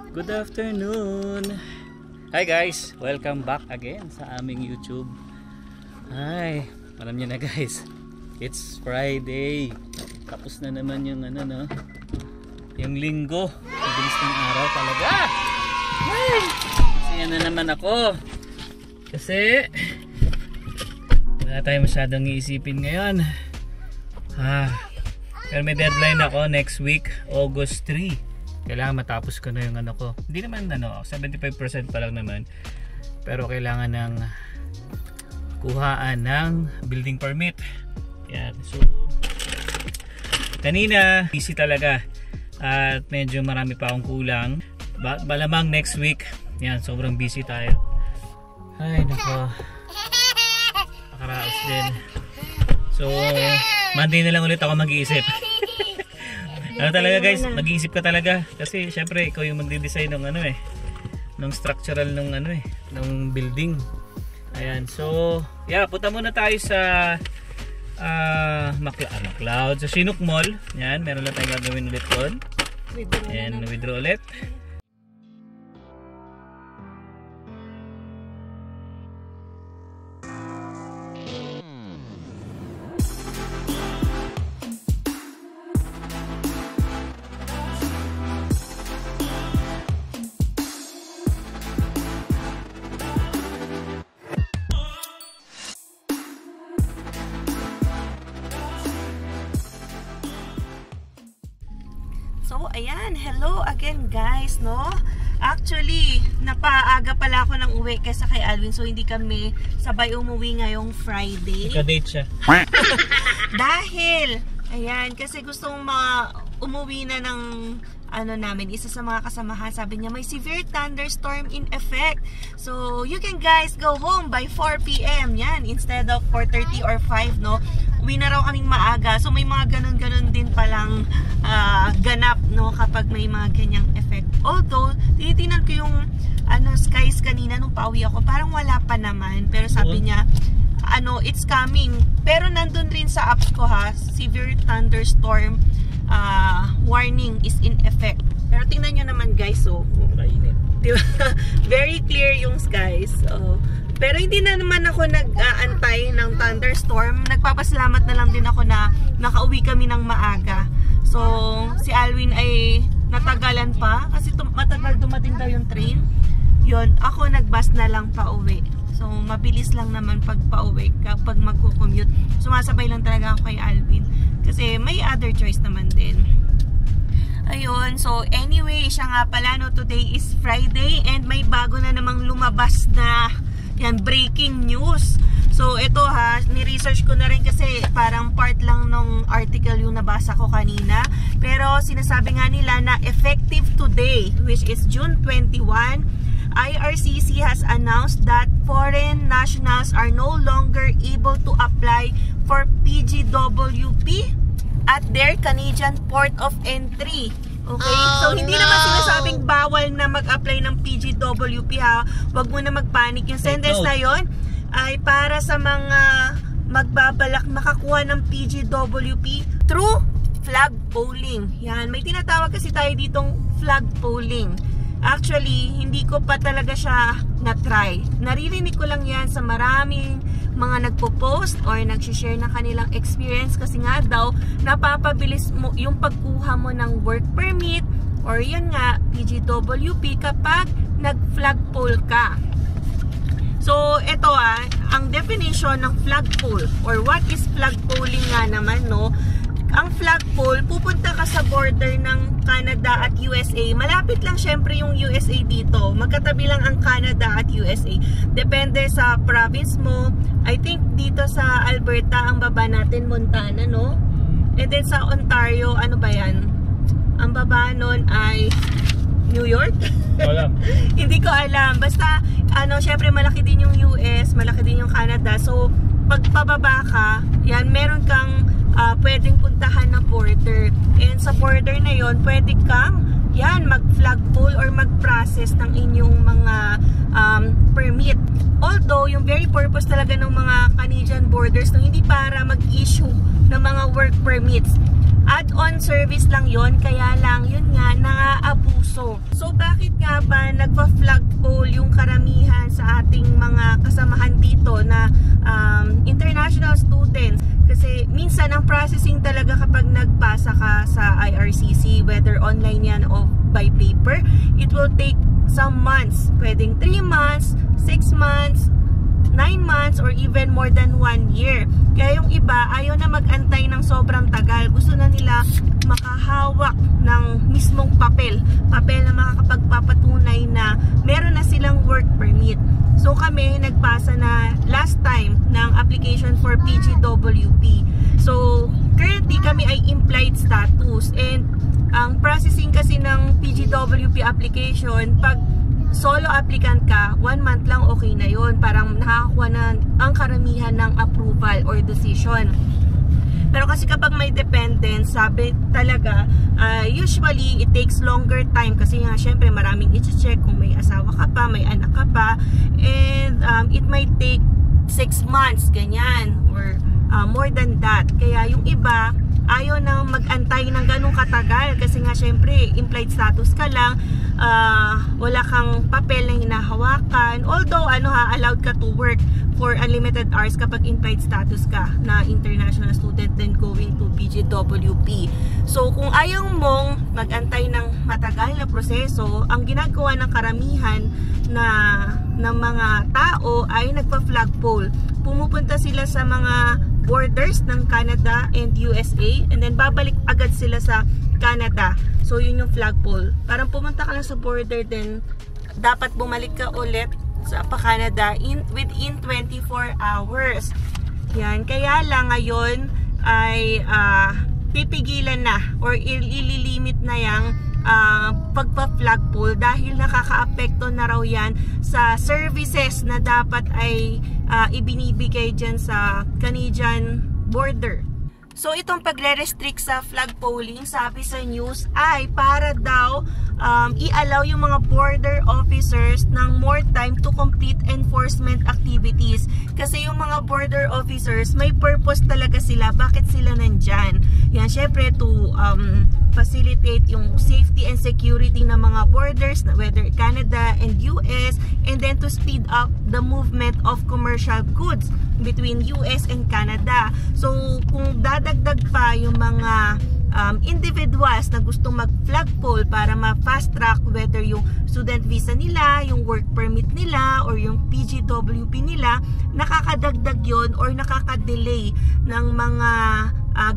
Good afternoon. Hi guys, welcome back again sa aming YouTube. Hi, alam niyo na guys, it's Friday. Tapos na naman yung yung linggo. Ang bilis ng araw talaga. Ay, masaya na naman ako. Kasi wala tayong masyadong iisipin ngayon. Pero may deadline ako next week, August 3. Kailangan matapos ko na yung ko. Hindi naman 75% pa lang naman. Pero kailangan ng kuhaan ng building permit. Yan. So kanina busy talaga. At medyo marami pa akong kulang. Malamang next week. Yan, sobrang busy tayo. Ay nako. Nakaraos din. So Monday na lang ulit ako mag-iisip. Ano talaga guys, mag-iisip ka talaga kasi syempre ikaw yung magde-design ng ng structural ng ng building. Ayan, so yeah, punta muna tayo sa McLeod, sa Chinook Mall. Yan, meron lang tayong gagawin ulit doon. And withdraw ulit. So, ayan, hello again guys, no? Actually, napaaga pala ako ng uwi kaysa kay Alvin, so hindi kami sabay umuwi ngayong Friday. Naka-date siya. Dahil, ayan, kasi gustong umuwi na ng namin, isa sa mga kasamahan, sabi niya may severe thunderstorm in effect. So, you can guys go home by 4 PM, yan, instead of 4:30 or 5, no? Uwi na raw kaming maaga. So, may mga ganun-ganun din palang ganap, no, kapag may mga ganyang effect. Although, tinitingnan ko yung skies kanina nung pauwi ako, parang wala pa naman. Pero sabi niya, it's coming. Pero nandun rin sa apps ko severe thunderstorm warning is in effect. Pero tingnan nyo naman guys, diba? Very clear yung skies. Pero hindi na naman ako nag-aantay ng thunderstorm. Nagpapasalamat na lang din ako na nakauwi kami ng maaga. So, si Alwin ay natagalan pa kasi matagal dumating daw yung train. Yun, ako nag-bus na lang pa uwi. So, mabilis lang naman pag pauwi kapag magko-commute. Sumasabay lang talaga ako kay Alvin. Kasi may other choice naman din. Ayun, so anyway, siya nga pala, today is Friday and may bago na namang lumabas na breaking news. So, ito ni-research ko na rin kasi parang part lang ng article yung nabasa ko kanina. Pero sinasabi nga nila na effective today, which is June 21, IRCC has announced that foreign nationals are no longer able to apply for PGWP at their Canadian port of entry. Okay? So, hindi naman sinasabing bawal na mag-apply ng PGWP Huwag mo na magpanik. Yung sentence na yon ay para sa mga magbabalak makakuha ng PGWP through flag polling. Yan. May tinatawag kasi tayo ditong flag polling. Actually, hindi ko pa talaga siya na-try. Naririnig ko lang yan sa maraming mga nagpo-post or nag-share ng kanilang experience kasi nga daw napapabilis mo yung pagkuha mo ng work permit or yun nga, PGWP kapag nag-flagpole ka. So, ito ang definition ng flagpole or what is flagpoling nga naman, no? Ang flagpole, pupunta ka sa border ng Canada at USA. Malapit lang syempre yung USA dito. Magkatabi lang ang Canada at USA. Depende sa province mo. I think dito sa Alberta, ang baba natin, Montana, no? And then sa Ontario, ano ba yan? Ang baba nun ay New York? Wala. Hindi ko alam. Basta, syempre malaki din yung US, malaki din yung Canada. So, pag pababa ka, yan, meron kang pwedeng puntahan na border. And sa border na yon, pwede kang mag-flagpole or mag-process ng inyong mga permit. Although, yung very purpose talaga ng mga Canadian borders, hindi para mag-issue ng mga work permits. Add-on service lang yon, kaya lang yun nga, nang-aabuso. So bakit nga ba nagpa-flagpole yung karamihan sa ating mga kasamahan dito na international students? Kasi minsan ang processing talaga kapag nagpasa ka sa IRCC, whether online yan o by paper, it will take some months. Pwedeng 3 months, 6 months, 9 months, or even more than 1 year. Kaya yung iba, ayaw na mag-antay ng sobrang tagal. Gusto na nila makahawak ng mismong papel na makakapagpapatunay na meron na silang work permit. So kami, nagpasa na last time ng application for PGWP. So currently kami ay implied status, and ang processing kasi ng PGWP application, pag solo applicant ka, 1 month lang okay na yun. Parang nakakuha na ang karamihan ng approval or decision. Pero kasi kapag may dependent, sabi talaga, usually it takes longer time kasi nga syempre maraming i-check kung may asawa ka pa, may anak ka pa, and it might take 6 months, ganyan, or more than that. Kaya yung iba, ayaw nang mag-antay ng ganong katagal kasi nga syempre implied status ka lang, wala kang papel na hinahawakan. Although allowed ka to work for unlimited hours kapag implied status ka na international student then going to PGWP. So kung ayaw mong mag-antay ng matagal na proseso, ang ginagawa ng karamihan ng mga tao ay nagpa-flagpole. Pumupunta sila sa mga borders ng Canada and USA, and then babalik agad sila sa Canada. So yun yung flagpole. Parang pumunta ka lang sa border, then dapat bumalik ka ulit sa Canada within 24 hours. Yan. Kaya lang ngayon ay pipigilan na or ililimit na yung pagpa-flagpole dahil nakaka-apekto na raw yan sa services na dapat ay ibinibigay dyan sa Canadian border. So itong pagre-restrict sa flagpoling, sabi sa news, ay para daw i-allow yung mga border officers ng more time to complete enforcement activities. Kasi yung mga border officers, may purpose talaga sila. Bakit sila nandyan? Yan, syempre to facilitate yung safety and security ng mga borders, whether Canada and US, and then to speed up the movement of commercial goods between US and Canada. So kung dadagdag pa yung mga individuals na gustong mag-flagpole para ma-fast track whether yung student visa nila, yung work permit nila, or yung PGWP nila, nakakadagdag yon or nakakadelay ng mga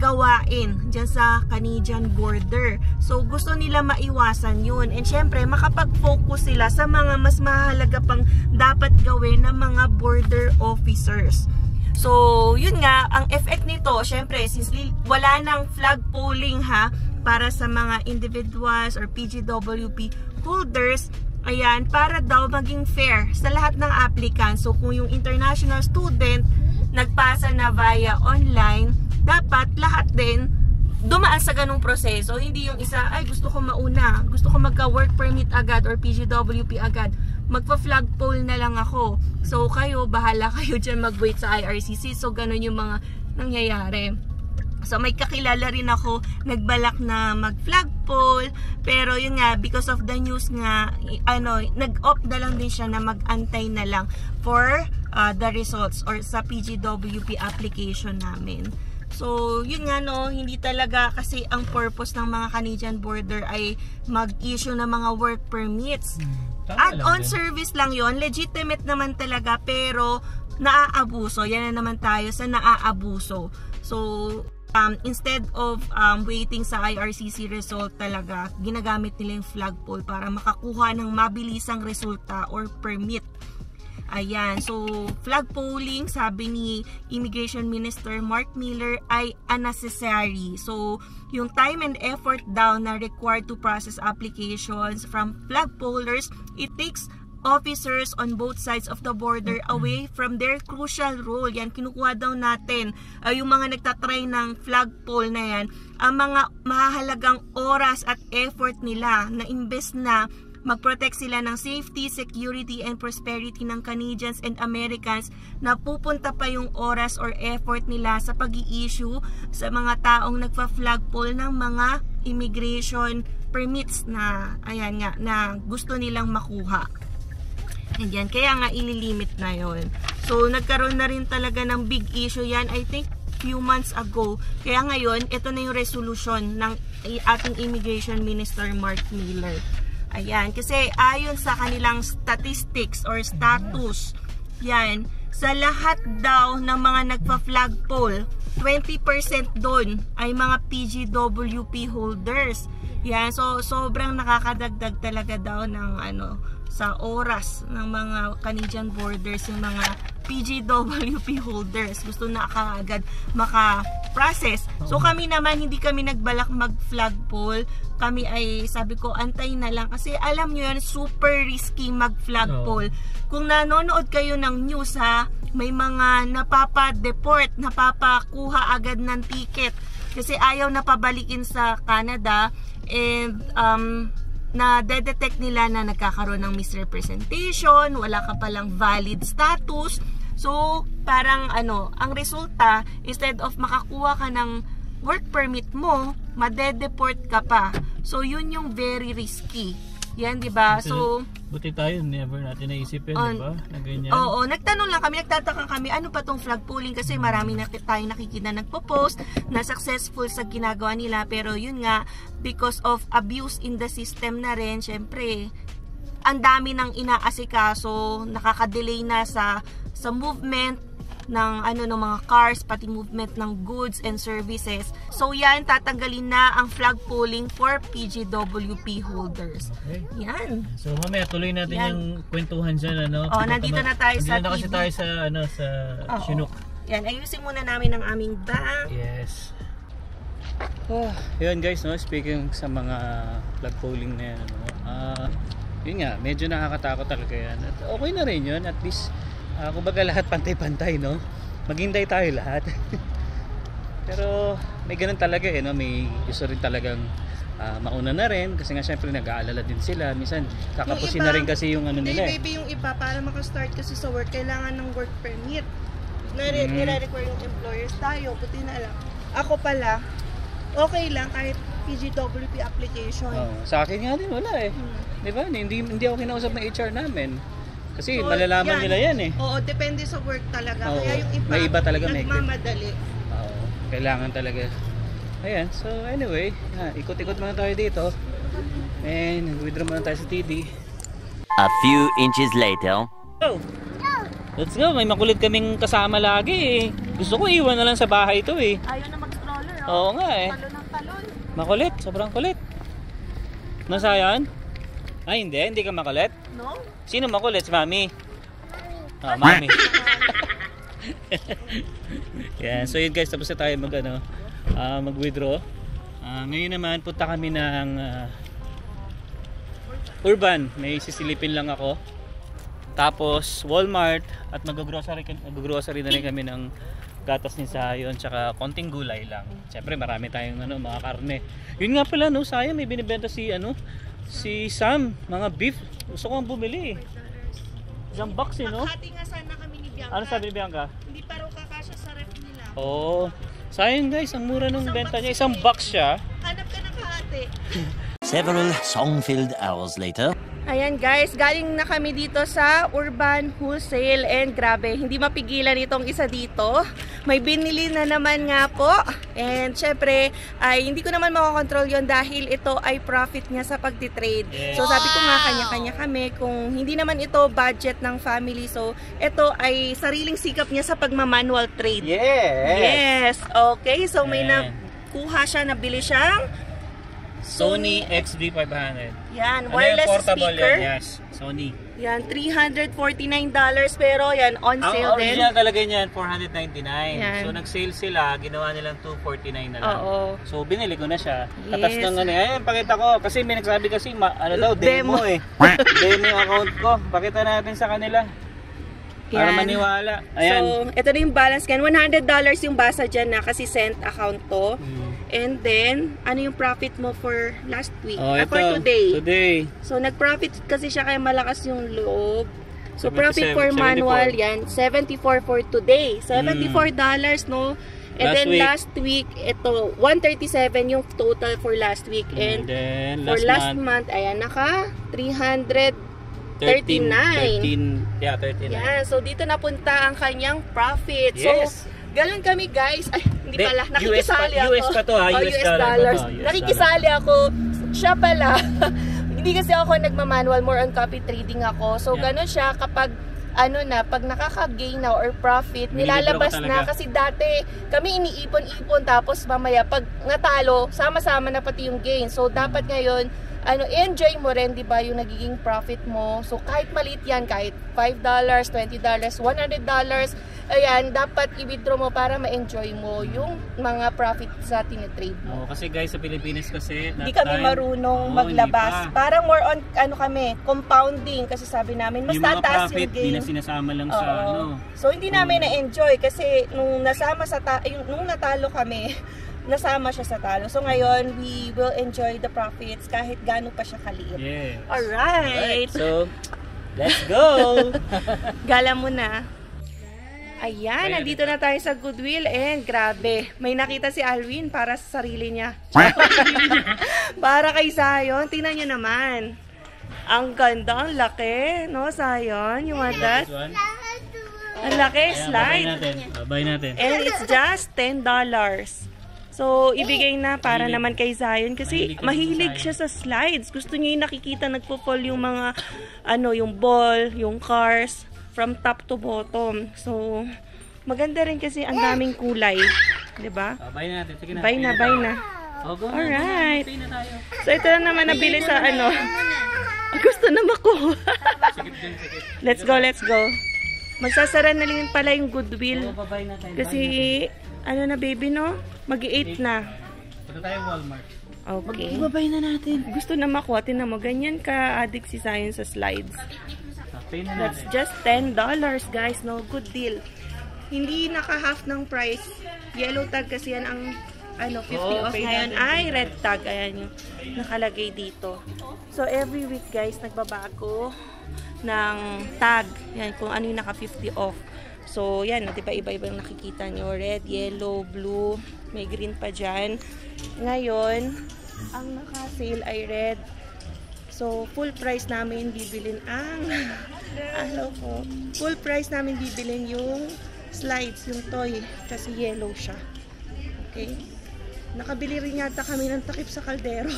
gawain dyan sa Canadian border. So gusto nila maiwasan yun, and syempre makapag-focus sila sa mga mas mahalaga pang dapat gawin ng mga border officers. So yun nga, ang effect nito, syempre since wala nang flagpoling para sa mga individuals or PGWP holders, ayan, para daw maging fair sa lahat ng applicants. So kung yung international student nagpasa na via online, dapat lahat din dumaan sa ganung proseso. Hindi yung isa, ay gusto ko mauna, gusto ko magka-work permit agad or PGWP agad, magpa-flagpole na lang ako. So kayo, bahala kayo dyan mag-wait sa IRCC. So ganun yung mga nangyayari. So may kakilala rin ako nagbalak na mag-flagpole, pero yun nga, because of the news nga, nag-opt na lang din siya na mag-antay na lang for the results or sa PGWP application namin. So yun nga, no, hindi talaga kasi ang purpose ng mga Canadian border ay mag-issue ng mga work permits. Add-on service lang yon, legitimate naman talaga, pero naaabuso. Yan na naman tayo sa naaabuso. So instead of waiting sa IRCC result, talaga ginagamit nila yung flagpole para makakuha ng mabilisang resulta or permit. Ayan, so flagpoling, sabi ni Immigration Minister Mark Miller, ay unnecessary. So yung time and effort daw na required to process applications from flagpolers, it takes officers on both sides of the border away from their crucial role. Yan, kinukuha daw natin yung mga nagtatry ng flagpole na yan, ang mga mahahalagang oras at effort nila na imbes na mag-protect sila ng safety, security, and prosperity ng Canadians and Americans, na pupunta pa yung oras or effort nila sa pag-i-issue sa mga taong nagpa-flagpole ng mga immigration permits na, ayan nga, na gusto nilang makuha. Ayan, kaya nga ililimit na yon. So, nagkaroon na rin talaga ng big issue yan, I think, few months ago. Kaya ngayon, ito na yung resolution ng ating Immigration Minister Mark Miller. Ayan, kasi ayon sa kanilang statistics or status, yan, sa lahat daw ng mga nagpa-flagpole, 20% doon ay mga PGWP holders. Yan, so sobrang nakakadagdag talaga daw ng sa oras ng mga Canadian borders yung mga PGWP holders. Gusto na kaagad maka-process. So kami naman, hindi kami nagbalak mag-flagpole. Kami ay, sabi ko, antay na lang. Kasi alam nyo yun, super risky mag-flagpole. Kung nanonood kayo ng news ha, may mga napapa-deport, napapakuha agad ng ticket. Kasi ayaw na pabalikin sa Canada. And na detect nila na nagkakaroon ng misrepresentation, wala ka palang valid status. So, parang ang resulta, instead of makakuha ka ng work permit mo, madedeport ka pa. So, yun yung very risky. Yan, di ba? So, buti tayo, never natin naisip yun, di ba? Na ganyan. Oo, nagtanong lang kami, nagtataka kami, ano pa tong flagpoling? Kasi marami na tayong nakikita nagpo-post na successful sa ginagawa nila. Pero yun nga, because of abuse in the system na rin, syempre, ang dami ng inaasikaso, nakaka-delay na sa movement ng ng mga cars, pati movement ng goods and services. So yan, tatanggalin na ang flagpoling for PGWP holders. Okay. Yan. So mamaya tuloy natin yung kwentuhan dyan, nandito na tayo sa TV. Kasi tayo sa Chinook. Yan, ayusin muna namin ang aming bag. Yes. Yun guys, speaking sa mga flagpoling na yan, yun nga, medyo nakakatakot talaga yan. At okay na rin yun, at least kumbaga lahat pantay-pantay, maghintay tayo lahat. Pero may ganun talaga may gusto rin talagang mauna na rin kasi nga syempre nag-aalala din sila. Minsan kakapusin na rin kasi yung nila. Maybe yung iba para maka-start kasi sa work kailangan ng work permit. Nire-require yung employers tayo, buti na lang. Ako pala, okay lang kahit PGWP application. Sa akin nga din wala Di ba? Hindi ako kinausap ng HR namin. Kasi malalaman nila yan Oo, depende sa work talaga. Kaya yung iba, may iba talaga nagmamadali. Kailangan talaga. Ayan, so anyway, ikot-ikot muna tayo dito. And withdraw muna tayo sa TD. A few inches later. Go! Let's go, may makulit kaming kasama lagi Gusto ko iwan na lang sa bahay ito Ayaw na mag-stroller Oo nga Talon ng talon. Makulit, sobrang kulit. Nasaan? Ay hindi ka makulit? No? Sino makulit? Si Mami? Mami. Yan, so yun guys, tapos na tayo mag-withdraw. Ngayon naman punta kami ng Urban. May sisilipin lang ako. Tapos Walmart at mag-grocery na rin kami ng gatas ni Sayon tsaka konting gulay lang. Siyempre marami tayong mga karne. Yun nga pala sayang may binibenta si Sam, mga beef. Gusto ko ang bumili Isang box Hati nga sana kami ni Bianca. Ano sabi ni Bianca? Hindi pa raw kakasya sa ref nila. Sayang guys, ang mura nung benta niya. Isang box siya. Hanap ka ng kahati. Several song-filled hours later. Ayan guys, galing na kami dito sa Urban Wholesale and grabe, hindi mapigilan itong isa dito. May binili na naman nga po. And syempre, ay hindi ko naman makakontrol yon dahil ito ay profit niya sa pagtitrade. Yes. So sabi ko nga kanya-kanya kami kung hindi naman ito budget ng family. So ito ay sariling sikap niya sa pagmamanual trade. Yes. Okay, so may nakuha siya, nabili siyang Sony XV500. Yan, wireless speaker. Yan, yes, Sony. Yan, $349 pero yan, on sale din. Ang original talaga niyan, $499. Yan. So nag-sale sila, ginawa nilang $249 na lang. Oo. So binili ko na siya. Yes. Tatas ng ayun, pakita ko. Kasi may nagsabi kasi, demo demo yung account ko. Pakita natin sa kanila. Para maniwala. Ayan. So, ito na yung balance can. $100 yung basa dyan na kasi sent account to. And then, ano yung profit mo for last week? For today. So, nag-profit kasi siya kaya malakas yung loob. So, profit for manual yan, 74 for today. $74, no? And then last week, ito, 137 yung total for last week. And then for last month, ayan, naka 339. Yeah, 39. Yan, so dito napunta ang kanyang profit. Yes. So, ganun kami guys. Ay, hindi pala, nakikisali ako. US pa to ha, US dollars. Nakikisali ako. Siya pala. Hindi kasi ako nagmamanual, more on copy trading ako. So, ganun siya kapag pag nakaka-gain na or profit, nilalabas na. Kasi dati, kami iniipon-ipon, tapos mamaya, pag natalo, sama-sama na pati yung gain. So, dapat ngayon, enjoy mo rin, di ba, yung nagiging profit mo. So, kahit maliit yan, kahit $5, $20, $100, ayan, dapat i-withdraw mo para ma-enjoy mo yung mga profit sa tinitrade mo. Kasi guys, sa Pilipinas kasi, hindi kami marunong maglabas. Parang more on, compounding. Kasi sabi namin, mas tataas yung gain. Hindi na sinasama lang sa So, hindi namin na-enjoy kasi nung nung natalo kami, nasama siya sa talo. So, ngayon, we will enjoy the profits kahit gaano pa siya kaliit. Yes. Alright. So, let's go! Gala mo na. Ayan, nandito na tayo sa Goodwill and grabe, may nakita si Alwin para sa sarili niya. Para kay Zion, tingnan niyo naman. Ang ganda, ang laki, no, Zion? You want that? Ang laki, slide. Buy natin. And it's just $10. So, ibigay na para naman kay Zion kasi mahilig siya sa slides. Gusto niya yung nakikita nagpo-fall yung mga, yung ball, yung cars, from top to bottom. So, maganda rin kasi ang daming kulay. Diba? Buy natin. Sige na. Buy na. Alright. So, ito na naman nabili sa Gusto na makuha. Let's go. Magsasara na rin pala yung Goodwill. Kasi, na baby, no? Mag-8 na. Punta tayo Walmart. Okay. Ibabay na natin. Gusto na makuha. Tinan mo, ganyan ka-addict si Zion sa slides. That's just $10, guys. No, good deal. Hindi naka-half ng price. Yellow tag kasi yan ang 50 off ngayon. Ay, red tag. Ayan yung nakalagay dito. So, every week, guys, nagbabago ng tag. Yan, kung ano yung naka-50 off. So, yan. Diba, iba-iba yung nakikita nyo. Red, yellow, blue. May green pa dyan. Ngayon, ang naka-sale ay red. So, full price namin bibilin full price namin bibilin yung slides, yung toy. Kasi yellow siya. Okay? Nakabili rin yata kami ng takip sa kaldero.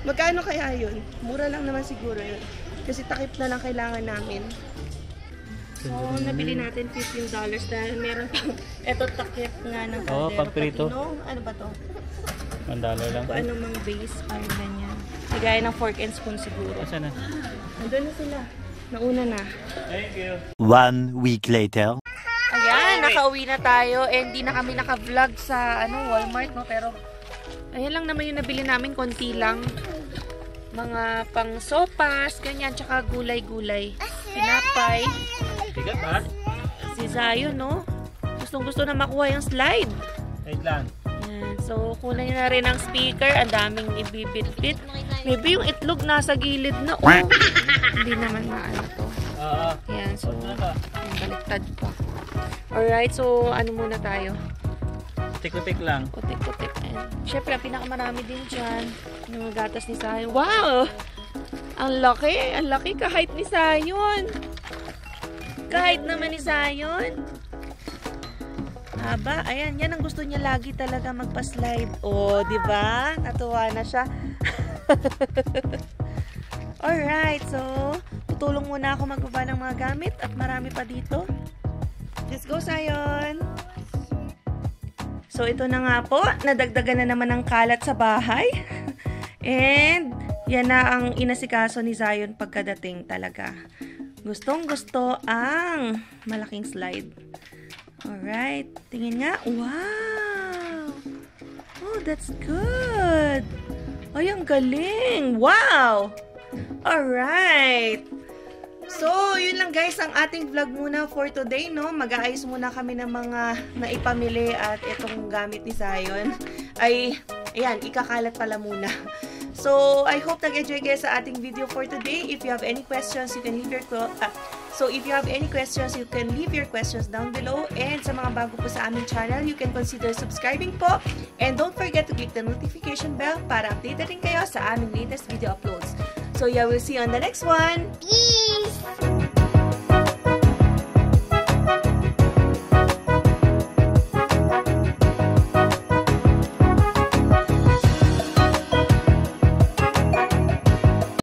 Magkano kaya yun? Mura lang naman siguro yun. Kasi takip na lang kailangan namin. So, nabili natin $15 dahil meron pang eto takip nga ng kaldero. pagprito. Ano ba to? $1 lang. Kung anong mga base, parang ganyan. Gaya ng fork and spoon siguro. Saan na? Nandun na sila. Nauna na. Thank you. 1 week later. Ayan, nakauwi na tayo. And di na kami naka-vlog sa Walmart, no? Pero, ayan lang naman yung nabili namin. Konti lang. Mga pang sopas, ganyan. Tsaka gulay-gulay. Pinapay. Tigat ba? Si Zion, no? Gustong-gusto na makuha yung slide. Wait lang. So, kunin na rin ang speaker. Ang daming ibibit-bit. Maybe yung itlog nasa gilid na. Hindi naman maano to. Yan, so, baliktad pa. Alright, so, muna tayo? Kutik-kutik lang. Kutik-kutik. Siyempre, ang pinakamarami din dyan. Yung gatas ni Zion. Wow! Ang laki. Ang laki kahit ni Zion. Kahit naman ni Zion. Haba, ayan, yan ang gusto niya lagi talaga magpa-slide. Oh, di ba? Natuwa na siya. Alright, so tutulong muna ako magbaba ng mga gamit at marami pa dito. Let's go, Zion! So, ito na nga po, nadagdagan na naman ng kalat sa bahay. And, yan na ang inasikaso ni Zion pagkadating talaga. Gustong-gusto ang malaking slide. Alright. Tingin nga. Wow! Oh, that's good! Ay, ang galing! Wow! Alright! So, yun lang guys, ang ating vlog muna for today, no? Mag-aayos muna kami ng mga naipamili at itong gamit ni Zion. Ay, ayan, ikakalat pala muna. So, I hope nag-enjoy kayo sa ating video for today. If you have any questions, you can leave your questions down below. And sa mga bago po sa aming channel, you can consider subscribing po. And don't forget to click the notification bell para updated rin kayo sa aming latest video uploads. So yeah, we'll see you on the next one. Peace!